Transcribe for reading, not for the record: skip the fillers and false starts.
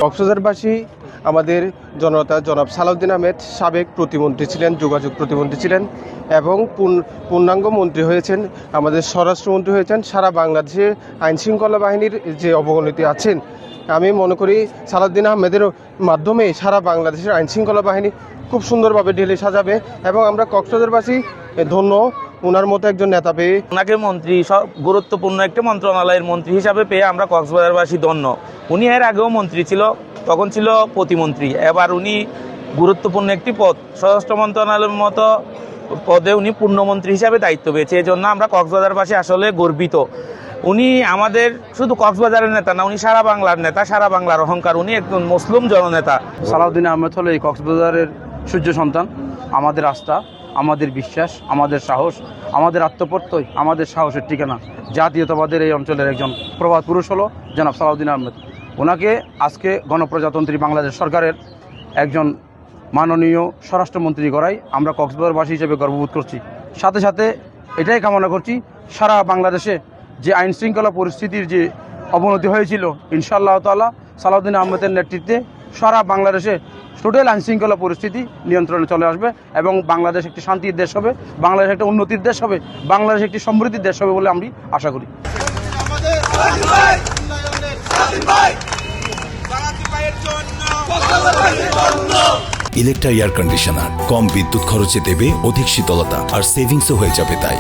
কক্সবাজারবাসী আমাদের জনতা জনাব সালাউদ্দিন আহমেদ সাবেক প্রতিমন্ত্রী ছিলেন, যোগাযোগ প্রতিমন্ত্রী ছিলেন এবং পূর্ণাঙ্গ মন্ত্রী হয়েছেন, আমাদের স্বরাষ্ট্রমন্ত্রী হয়েছেন। সারা বাংলাদেশে আইনশৃঙ্খলা বাহিনীর যে অবনতি আছেন, আমি মনে করি সালাউদ্দিন আহমেদের মাধ্যমে সারা বাংলাদেশের আইনশৃঙ্খলা বাহিনী খুব সুন্দরভাবে ঢেলে সাজাবে এবং আমরা কক্সবাজারবাসী ধন্য ওনার মতো একজন নেতা পেয়ে। ওনাকে মন্ত্রী, গুরুত্বপূর্ণ একটি মন্ত্রণালয়ের মন্ত্রী হিসাবে পেয়ে আমরা কক্সবাজারবাসী ধন্য। উনি এর আগেও মন্ত্রী ছিল, তখন ছিল প্রতিমন্ত্রী। এবার উনি গুরুত্বপূর্ণ একটি পদ, স্বরাষ্ট্র মন্ত্রণালয়ের মতো পদে উনি পূর্ণমন্ত্রী হিসাবে দায়িত্ব পেয়েছে। এই জন্য আমরা কক্সবাজারবাসী আসলে গর্বিত। উনি আমাদের শুধু কক্সবাজারের নেতা না, উনি সারা বাংলার নেতা, সারা বাংলার অহংকার। উনি একজন মুসলিম জননেতা। সালাউদ্দিন আহমেদ হলো এই কক্সবাজারের সূর্য সন্তান। আমাদের আস্থা, আমাদের বিশ্বাস, আমাদের সাহস, আমাদের আত্মপ্রত্যয়, আমাদের সাহসের ঠিকানা। জাতীয়তাবাদের এই অঞ্চলের একজন প্রবাদ পুরুষ হলো জনাব সালাউদ্দিন আহমেদ। ওনাকে আজকে গণপ্রজাতন্ত্রী বাংলাদেশ সরকারের একজন মাননীয় স্বরাষ্ট্রমন্ত্রী করাই আমরা কক্সবাজারবাসী হিসেবে গর্ববোধ করছি। সাথে সাথে এটাই কামনা করছি, সারা বাংলাদেশে যে আইন শৃঙ্খলা পরিস্থিতির যে অবনতি হয়েছিল, ইনশাআল্লাহ তাআলা সালাউদ্দিন আহমেদের নেতৃত্বে সারা বাংলাদেশে টোটাল আইন শৃঙ্খলা পরিস্থিতি নিয়ন্ত্রণে চলে আসবে এবং বাংলাদেশ একটি শান্তির দেশ হবে, বাংলাদেশ একটা উন্নতির দেশ হবে, বাংলাদেশ একটি সমৃদ্ধির দেশ হবে বলে আমি আশা করি। ইলেকট্রা এয়ার কন্ডিশনার কম বিদ্যুৎ খরচে দেবে অধিক শীতলতা আর সেভিংসও হয়ে যাবে তাই।